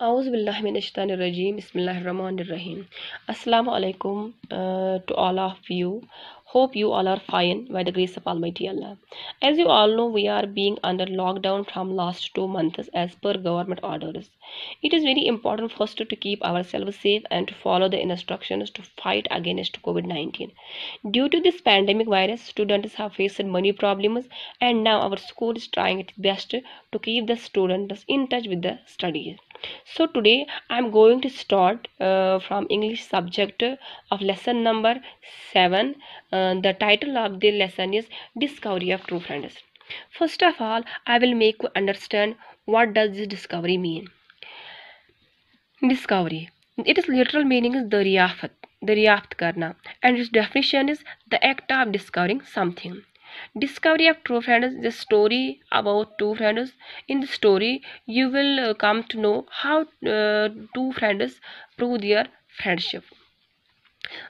Auzubillahiminashaitanirrajim. Bismillahirrahmanirrahim. Assalamu alaikum to all of you. Hope you all are fine by the grace of Almighty Allah. As you all know, we are being under lockdown from last 2 months as per government orders. It is very important first to keep ourselves safe and to follow the instructions to fight against COVID-19. Due to this pandemic virus, students have faced money problems, and now our school is trying its best to keep the students in touch with the studies. So today I'm going to start from English subject of lesson number 7. The title of the lesson is Discovery of True Friends. First of all, I will make you understand what does this discovery mean. Discovery. Its literal meaning is दरियाफ्त करना, and its definition is the act of discovering something. Discovery of True Friends is a story about two friends. In the story, you will come to know how two friends prove their friendship.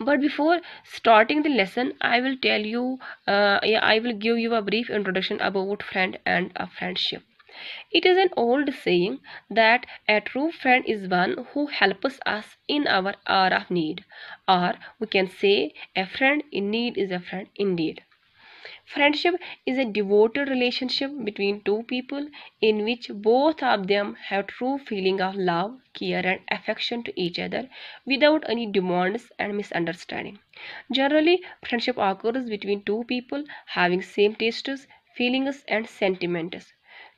But before starting the lesson, I will tell you, I will give you a brief introduction about friend and a friendship. It is an old saying that a true friend is one who helps us in our hour of need, or we can say a friend in need is a friend indeed. Friendship is a devoted relationship between two people in which both of them have true feeling of love, care and affection to each other without any demands and misunderstanding. Generally, friendship occurs between two people having same tastes, feelings and sentiments.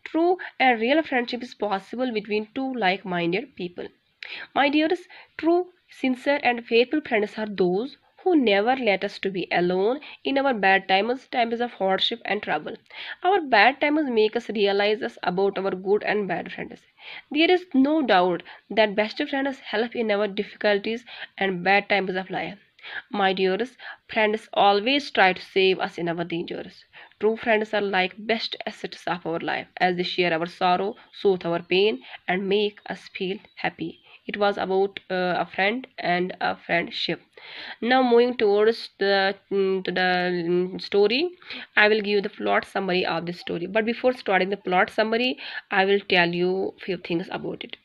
True and real friendship is possible between two like-minded people. My dearest, true, sincere, and faithful friends are those who never let us to be alone in our bad times of hardship and trouble. Our bad times make us realize us about our good and bad friends. There is no doubt that best friends help in our difficulties and bad times of life. My dearest, friends always try to save us in our dangers. True friends are like best assets of our life as they share our sorrow, soothe our pain, and make us feel happy. It was about a friend and a friendship. Now moving towards the story, I will give the plot summary of the story. But before starting the plot summary, I will tell you few things about it.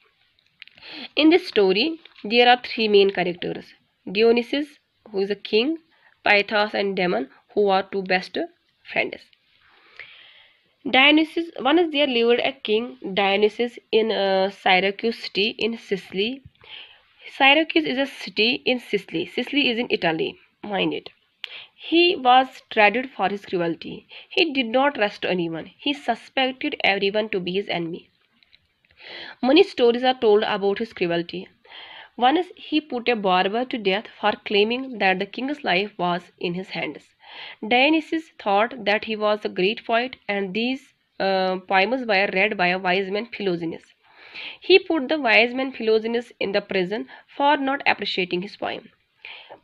In this story, there are three main characters: Dionysus, who is a king, Pythos, and Damon, who are two best friends. Dionysus, one is there lived a king Dionysus in Syracuse city in Sicily. Syracuse is a city in Sicily. Sicily is in Italy. Mind it. He was dreaded for his cruelty. He did not trust anyone. He suspected everyone to be his enemy. Many stories are told about his cruelty. One is he put a barber to death for claiming that the king's life was in his hands. Dionysius thought that he was a great poet, and these poems were read by a wise man Philoxenus. He put the wise man Philoxenus in the prison for not appreciating his poem.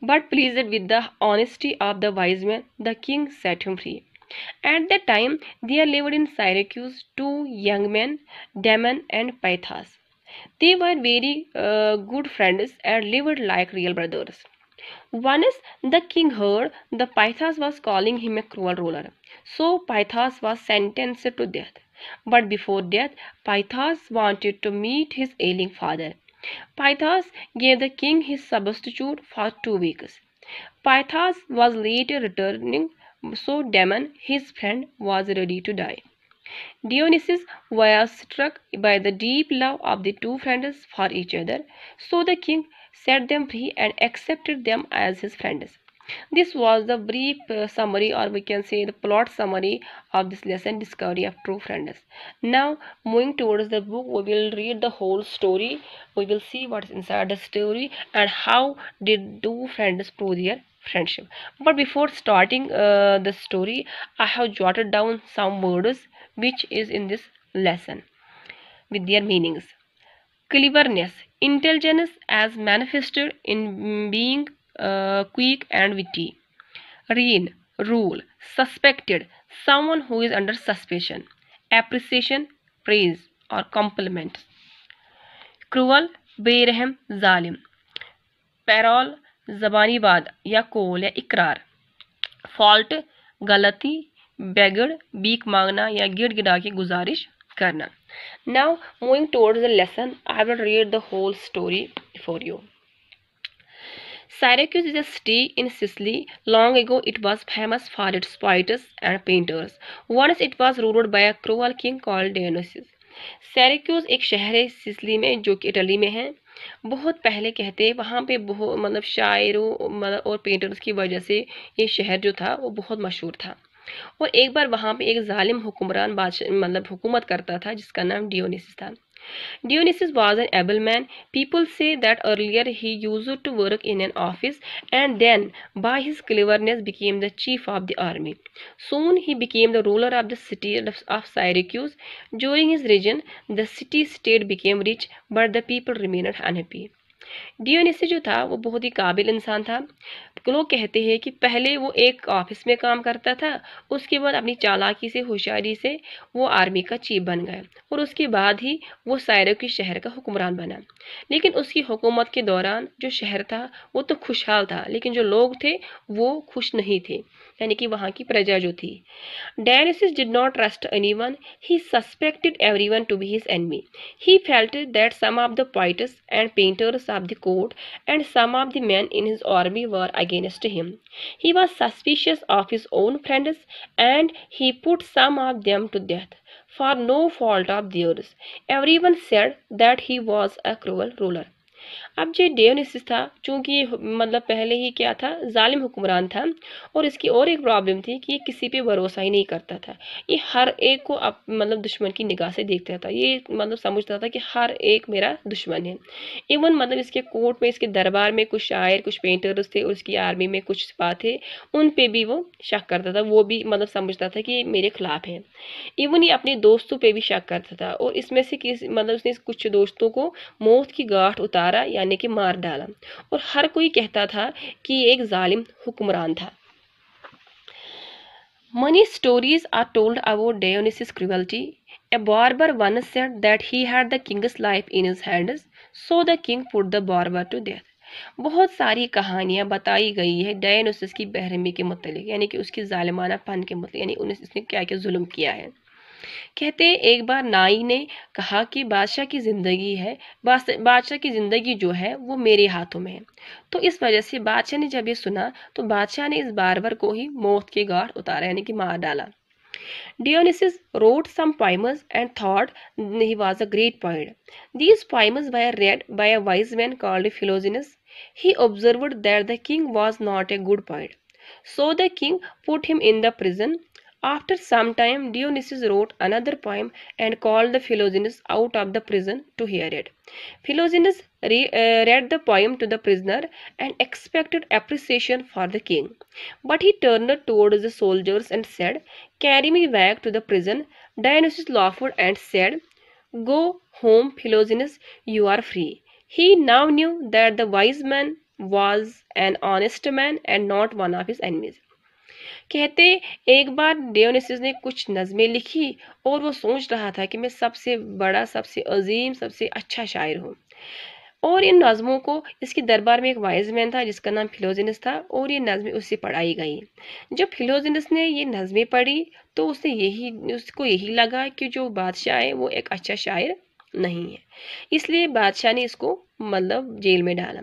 But pleased with the honesty of the wise man, the king set him free. At that time, there lived in Syracuse two young men, Damon and Pythas. They were very good friends and lived like real brothers. Once the king heard the Pythas was calling him a cruel ruler, so Pythas was sentenced to death. But before death, Pythas wanted to meet his ailing father. Pythas gave the king his substitute for 2 weeks. Pythas was later returning, so Damon, his friend, was ready to die. Dionysus was struck by the deep love of the two friends for each other, so the king set them free and accepted them as his friends. This was the brief summary, or we can say the plot summary of this lesson, Discovery of True Friends. Now, moving towards the book, we will read the whole story. We will see what is inside the story and how did two friends prove their friendship. But before starting the story, I have jotted down some words which is in this lesson with their meanings. Cleverness, intelligence as manifested in being quick and witty. Reign, rule. Suspected, someone who is under suspicion. Appreciation, praise or compliment. Cruel, बेरहम, जालिम. Payroll, जबानी वाद या कौल या इकरार. Fault, गलती, बेगड़, भीख मांगना या गिड़गिड़ा की गुजारिश. करना। Now moving towards the lesson, I will read the whole story for you. Syracuse is a city in Sicily. Long ago, it was famous for its poets and painters. Once it was ruled by a cruel king called Dionysus. Syracuse एक शहर है Sicily में जो कि Italy में है। बहुत पहले कहते हैं वहाँ पे बहुत मतलब शायरों मतलब और पेंटर्स की वजह से ये शहर जो था वो बहुत मशहूर था। और एक बार वहाँ पे एक जालिम हुक्मरान बादशाह मतलब हुकूमत करता था जिसका नाम डियोनिसिस था। Dionysus was an able man. People say that earlier he used to work in an office and then, by his cleverness, became the chief of the army. Soon he became the ruler of the city of Syracuse. During his reign, the city state became rich, but the people remained unhappy. डियोनिसी जो था वो बहुत ही काबिल इंसान था। लोग कहते हैं कि पहले वो एक ऑफिस में काम करता था, उसके बाद अपनी चालाकी से होशियारी से वो आर्मी का चीफ बन गया और उसके बाद ही वो सायरक्यूस शहर का हुक्मरान बना। लेकिन उसकी हुकूमत के दौरान जो शहर था वो तो खुशहाल था, लेकिन जो लोग थे वो खुश नहीं थे, यानी कि वहाँ की प्रजा जो थी। Dionysus did not trust anyone. He suspected everyone to be his enemy. He felt that some of the poets and painters of the court and some of the men in his army were against him. He was suspicious of his own friends and he put some of them to death for no fault of theirs. Everyone said that he was a cruel ruler. अब जो डियोनिसिस था चूंकि ये मतलब पहले ही क्या था जालिम हुक्मरान था और इसकी और एक प्रॉब्लम थी कि ये किसी पे भरोसा ही नहीं करता था। ये हर एक को मतलब दुश्मन की निगाह से देखता था। ये मतलब समझता था कि हर एक मेरा दुश्मन है। इवन मतलब इसके कोर्ट में इसके दरबार में कुछ शायर कुछ पेंटर्स थे और उसकी आर्मी में कुछ सिपाही थे, उन पे भी वो शक करता था। वो भी मतलब समझता था कि ये मेरे खिलाफ है। इवन ये अपने दोस्तों पे भी शक करता था और इसमें से किसी मतलब उसने कुछ दोस्तों को मौत की गांठ उतारा यानी कि मार डाला और हर कोई कहता था कि ये एक जालिम हुक्मरान था। Many stories are told about Dionysus' cruelty. A barber once said that he had the king's life in his hands, so the king put the barber to death. बहुत सारी कहानियां बताई गई है डायनोसिस की बेरहमी के मतलब, यानी कि उसकी जालिमानापन के मतलब, यानी उसने क्या क्या जुल्म किया है। कहते एक बार नाई ने कहा कि बादशाह की जिंदगी है, बादशाह की जिंदगी जो है वो मेरे हाथों में है। तो इस वजह से बादशाह ने जब ये सुना तो बादशाह ने इस बारबर को ही मौत के घाट उतारा यानी कि मार डाला। Dionysus wrote some poems and thought he was a great poet. These poems were read by a wise man called Philoxenus. He observed that the king was not a good poet. So the king put him in the prison. After some time, Dionysus wrote another poem and called the Philoxenus out of the prison to hear it. Philoxenus read the poem to the prisoner and expected appreciation for the king. But he turned towards the soldiers and said, "Carry me back to the prison." Dionysus laughed and said, "Go home, Philoxenus, you are free." He now knew that the wise man was an honest man and not one of his enemies. कहते एक बार डियोनिसिस ने कुछ नज़में लिखी और वो सोच रहा था कि मैं सबसे बड़ा सबसे अजीम सबसे अच्छा शायर हूँ। और इन नज़मों को इसके दरबार में एक वाइज मैन था जिसका नाम फिलोजिनस था और ये नज़में उससे पढ़ाई गई। जब फिलोजिनस ने ये नज़में पढ़ी तो उसको यही लगा कि जो बादशाह है वो एक अच्छा शायर नहीं है, इसलिए बादशाह ने इसको मतलब जेल में डाला।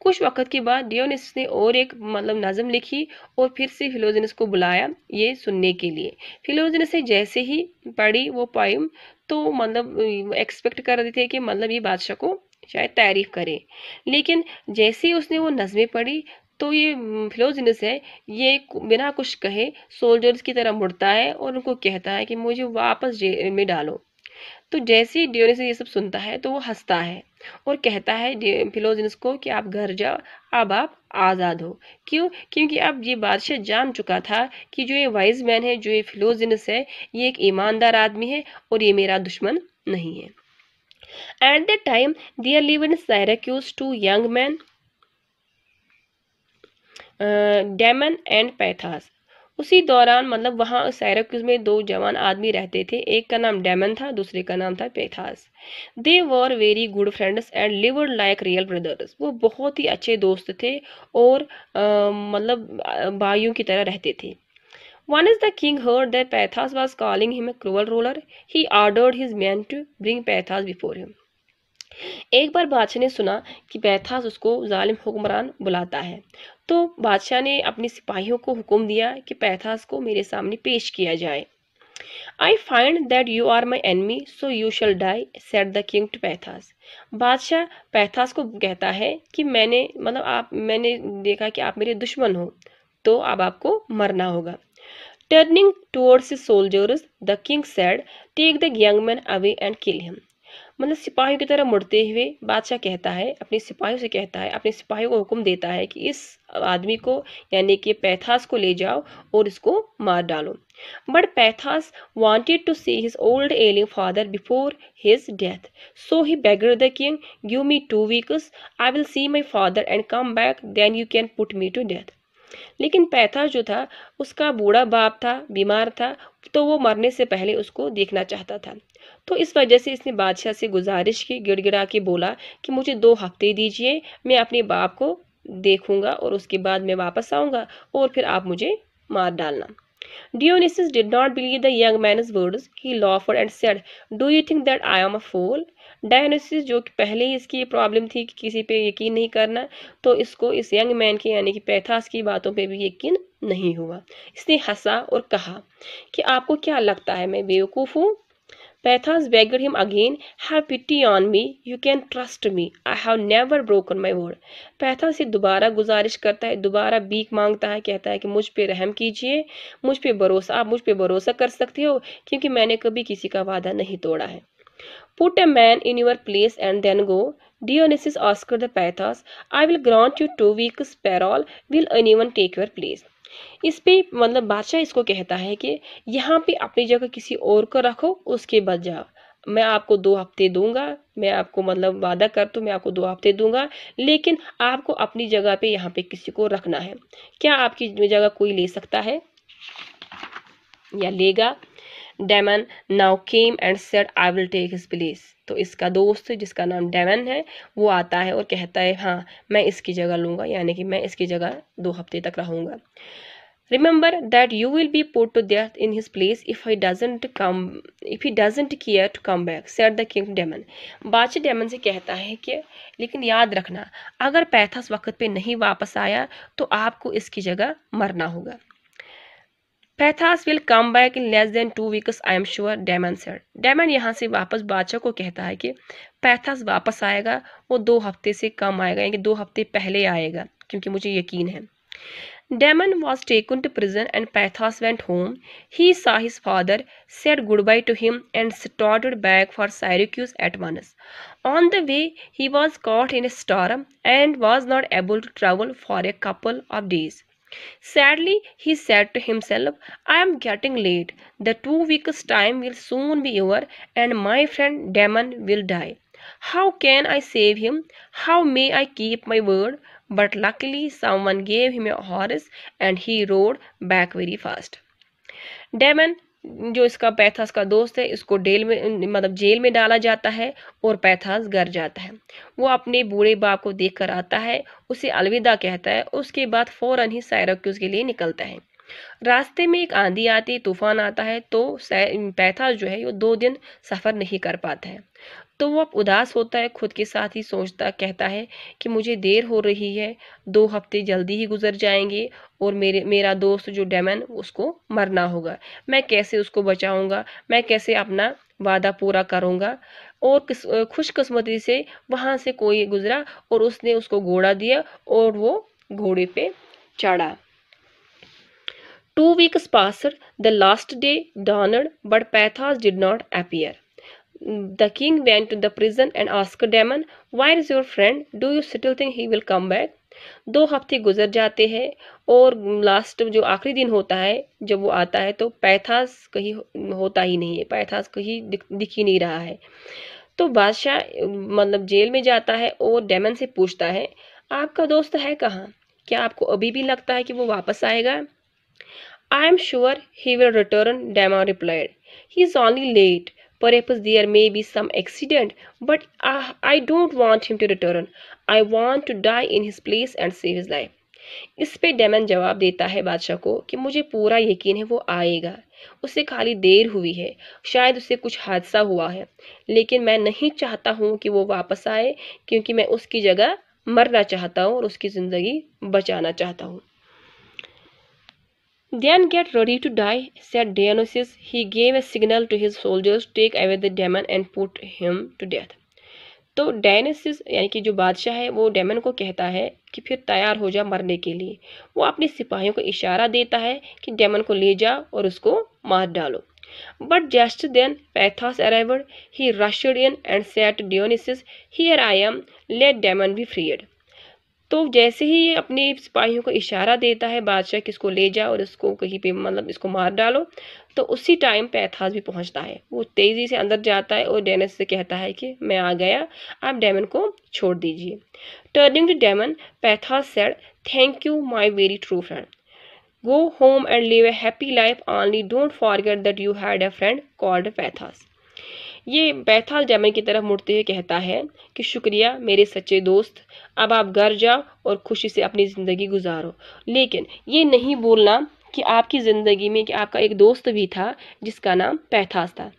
कुछ वक्त के बाद डियोनिसस ने और एक मतलब नज़म लिखी और फिर से फिलोजिनस को बुलाया ये सुनने के लिए। फिलोजिनस ने जैसे ही पढ़ी वो पोइम तो मतलब एक्सपेक्ट कर रहे थे कि मतलब ये बादशाह को शायद तारीफ करे, लेकिन जैसे ही उसने वो नज़में पढ़ी तो ये फिलोजिनस है ये बिना कुछ कहे सोल्जर्स की तरह मुड़ता है और उनको कहता है कि मुझे वापस जेल में डालो। तो जैसे ही डियोनिसस ये सब सुनता है तो वो हंसता है और कहता है फिलोजिनस को कि आप घर जाओ, अब आप आज़ाद हो। क्यों? क्योंकि अब ये बादशाह जान चुका था कि जो ये वाइज मैन है जो ये फिलोजिनस है ये एक ईमानदार आदमी है और ये मेरा दुश्मन नहीं है। At that time, there lived in Syracuse two young men, Damon and Pythas. उसी दौरान मतलब वहाँ साइरक्यूज में दो जवान आदमी रहते थे, एक का नाम डेमन था दूसरे का नाम था Pythias. They were very good friends and lived like real brothers. वो बहुत ही अच्छे दोस्त थे और मतलब भाइयों की तरह रहते थे। Once the king heard that Pathas was calling him a cruel ruler, he ordered his men to bring Pathas before him. एक बार बादशाह ने सुना कि पैथास उसको जालिम हुक्मरान बुलाता है, तो बादशाह ने अपने सिपाहियों को हुक्म दिया कि पैथास को मेरे सामने पेश किया जाए। I find that you are my enemy, so you shall die, said the king to पैथास। बादशाह पैथास को कहता है कि मैंने देखा कि आप मेरे दुश्मन हो, तो अब आपको मरना होगा। Turning towards his soldiers, the king said, "Take the young man away and kill him." मतलब सिपाहियों की तरह मुड़ते हुए बादशाह कहता है, अपने सिपाहियों से कहता है, अपने सिपाहियों को हुक्म देता है कि इस आदमी को यानी कि पैथास को ले जाओ और इसको मार डालो। But Pythias wanted to see his old ailing father before his death, so he begged the king, give me 2 weeks, I will see my father and come back, then you can put me to death. लेकिन Pythias जो था उसका बूढ़ा बाप था, बीमार था, तो वो मरने से पहले उसको देखना चाहता था। तो इस वजह से इसने बादशाह से गुजारिश की, गिड़गिड़ा के बोला कि मुझे 2 हफ्ते दीजिए, मैं अपने बाप को देखूंगा और उसके बाद मैं वापस आऊंगा और फिर आप मुझे मार डालना। Dionysus did not believe the young man's words. He laughed and said, "Do you think that I am a fool?" डायोनिसिस जो कि पहले ही इसकी प्रॉब्लम थी कि किसी पे यकीन नहीं करना, तो इसको इस यंग मैन के यानी कि पैथास की बातों पे भी यकीन नहीं हुआ। इसने हंसा और कहा कि आपको क्या लगता है मैं बेवकूफ़ हूँ? Pathas begged him again, "Have pity on me, you can trust me, I have never broken my word." पैथास से दोबारा गुजारिश करता है, दोबारा भीख मांगता है, कहता है कि मुझ पे रहम कीजिए, आप मुझ पे भरोसा कर सकते हो क्योंकि मैंने कभी किसी का वादा नहीं तोड़ा है। Put a man in your place and then go. Dionysus asked the Pathas, "I will grant you 2 weeks parole. Will anyone take your place?" इस पे मतलब बादशाह इसको कहता है कि यहाँ पे अपनी जगह किसी और को रखो, उसके बाद जाओ। मैं आपको 2 हफ्ते दूंगा, मैं आपको मतलब वादा कर तो मैं आपको 2 हफ्ते दूंगा, लेकिन आपको अपनी जगह पे यहाँ पे किसी को रखना है। क्या आपकी जगह कोई ले सकता है या लेगा? Damon now came and said, "I will take his place." तो इसका दोस्त जिसका नाम डेमन है वो आता है और कहता है हाँ मैं इसकी जगह लूंगा, यानी कि मैं इसकी जगह 2 हफ्ते तक रहूंगा। Remember that you will be put to death in his place if he doesn't care to come back, said the king Demon. बादशाह डेमन से कहता है कि लेकिन याद रखना, अगर पैथास वक्त पे नहीं वापस आया तो आपको इसकी जगह मरना होगा। Pythias will come back in less than 2 weeks, I am sure, Damon said. Damon यहाँ से वापस बादशाह को कहता है कि पैथास वापस आएगा, वो 2 हफ्ते से कम आएगा, यानी 2 हफ्ते पहले आएगा, क्योंकि मुझे यकीन है। Damon was taken to prison and Pathas went home. He saw his father, said goodbye to him, and started back for Syracuse at once. On the way, he was caught in a storm and was not able to travel for a couple of days. Sadly, he said to himself, "I am getting late. The 2 weeks' time will soon be over, and my friend Damon will die. How can I save him? How may I keep my word?" But luckily someone gave him a horse and he rode back very fast. Damon जो इसका पैथास का दोस्त है, इसको jail में डाला जाता है और पैथास घर जाता है। वो अपने बूढ़े बाप को देख कर आता है, उसे अलविदा कहता है, उसके बाद फौरन ही साइरक्यूज के लिए निकलता है। रास्ते में एक आंधी आती, तूफान आता है, तो पैथास जो है वो 2 दिन सफ़र नहीं कर पाता है। तो वो अब उदास होता है, खुद के साथ ही सोचता कहता है कि मुझे देर हो रही है, 2 हफ्ते जल्दी ही गुजर जाएंगे और मेरा दोस्त जो डेमन उसको मरना होगा। मैं कैसे उसको बचाऊंगा, मैं कैसे अपना वादा पूरा करूंगा। और खुशकिस्मती से वहाँ से कोई गुजरा और उसने उसको घोड़ा दिया और वो घोड़े पे चढ़ा। 2 weeks passed, the last day dawned, but Pathas did not appear. The king went to the prison and asked Damon, "Where is your friend? Do you still think he will come back?" 2 हफ्ते गुजर जाते हैं और last जो आखिरी दिन होता है, जब वो आता है तो पैथास कहीं होता ही नहीं है, पैथास कहीं दिख ही नहीं रहा है। तो बादशाह मतलब जेल में जाता है और डेमन से पूछता है, आपका दोस्त है कहाँ? क्या आपको अभी भी लगता है कि वो वापस आएगा? I am sure he will return, Damon replied. He is only late. Perhaps there may be some accident, but I don't want him to return. I want to die in his place and save his life. इस पे daemon जवाब देता है बादशाह को कि मुझे पूरा यकीन है वो आएगा, उसे खाली देर हुई है, शायद उसे कुछ हादसा हुआ है, लेकिन मैं नहीं चाहता हूँ कि वो वापस आए, क्योंकि मैं उसकी जगह मरना चाहता हूँ और उसकी ज़िंदगी बचाना चाहता हूँ। Then get ready to die, said Dionysus. He gave a signal to his soldiers to take away the demon and put him to death. तो डायनेसिस यानी कि जो बादशाह है वो डेमन को कहता है कि फिर तैयार हो जा मरने के लिए। वो अपने सिपाहियों को इशारा देता है कि डेमन को ले जाओ और उसको मार डालो। But just then Pythias arrived, he rushed in and said to Dionysius, here I am, let Damon be freed. तो जैसे ही ये अपने सिपाहियों को इशारा देता है बादशाह कि इसको ले जाओ और इसको कहीं पे मतलब इसको मार डालो, तो उसी टाइम पैथास भी पहुंचता है। वो तेजी से अंदर जाता है और डेनिस से कहता है कि मैं आ गया, आप डेमन को छोड़ दीजिए। Turning to Damon, Pythias said, thank you my very true friend, go home and live a happy life, only don't forget that you had a friend called Pythias. ये पैथास डेमन की तरफ मुड़ते हुए कहता है कि शुक्रिया मेरे सच्चे दोस्त, अब आप घर जाओ और खुशी से अपनी ज़िंदगी गुजारो, लेकिन ये नहीं बोलना कि आपकी ज़िंदगी में कि आपका एक दोस्त भी था जिसका नाम पैथास था।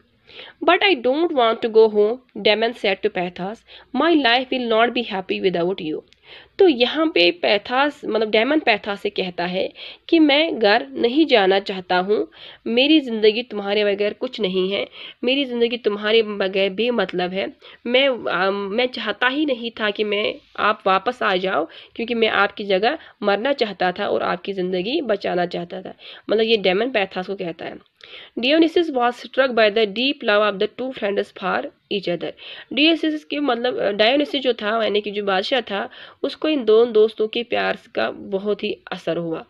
But I don't want to go home, Damon said to Pathas. My life will not be happy without you. तो यहाँ पे पैथास मतलब डेमन पैथास से कहता है कि मैं घर नहीं जाना चाहता हूँ, मेरी ज़िंदगी तुम्हारे बगैर कुछ नहीं है, मेरी ज़िंदगी तुम्हारे बगैर बेमतलब है। मैं चाहता ही नहीं था कि आप वापस आ जाओ, क्योंकि मैं आपकी जगह मरना चाहता था और आपकी ज़िंदगी बचाना चाहता था। मतलब ये डेमन पैथास को कहता है। Dionysus was struck by the deep love of the two friends for each other. Dionysus के मतलब डायोनिसिस जो था यानी कि जो बादशाह था, उसको इन दोनों दोस्तों के प्यार का बहुत ही असर हुआ।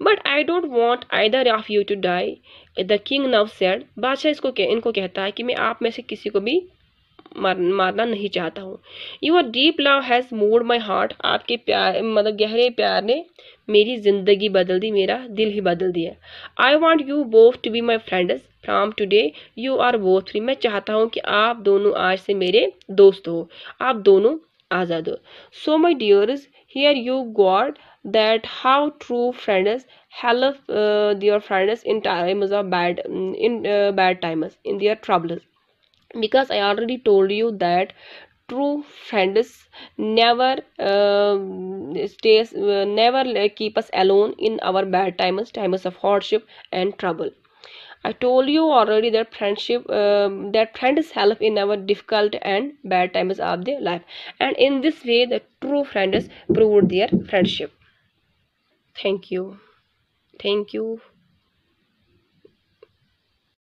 But I don't want either of you to die, the king now said. बादशाह इनको कहता है कि मैं आप में से किसी को भी मारना नहीं चाहता हूँ। Your deep love has moved my heart. आपके प्यार मतलब गहरे प्यार ने मेरी जिंदगी बदल दी, मेरा दिल ही बदल दिया। I want you both to be my friends. From today you are both free. मैं चाहता हूँ कि आप दोनों आज से मेरे दोस्त हो, आप दोनों आज़ाद हो। So my dears, here you got that how true friends help their friends in times of bad times, in their troubles. Because I already told you that true friends never never keep us alone in our bad times of hardship and trouble. I told you already that that friends help in our difficult and bad times of their life, and in this way the true friends proved their friendship. Thank you.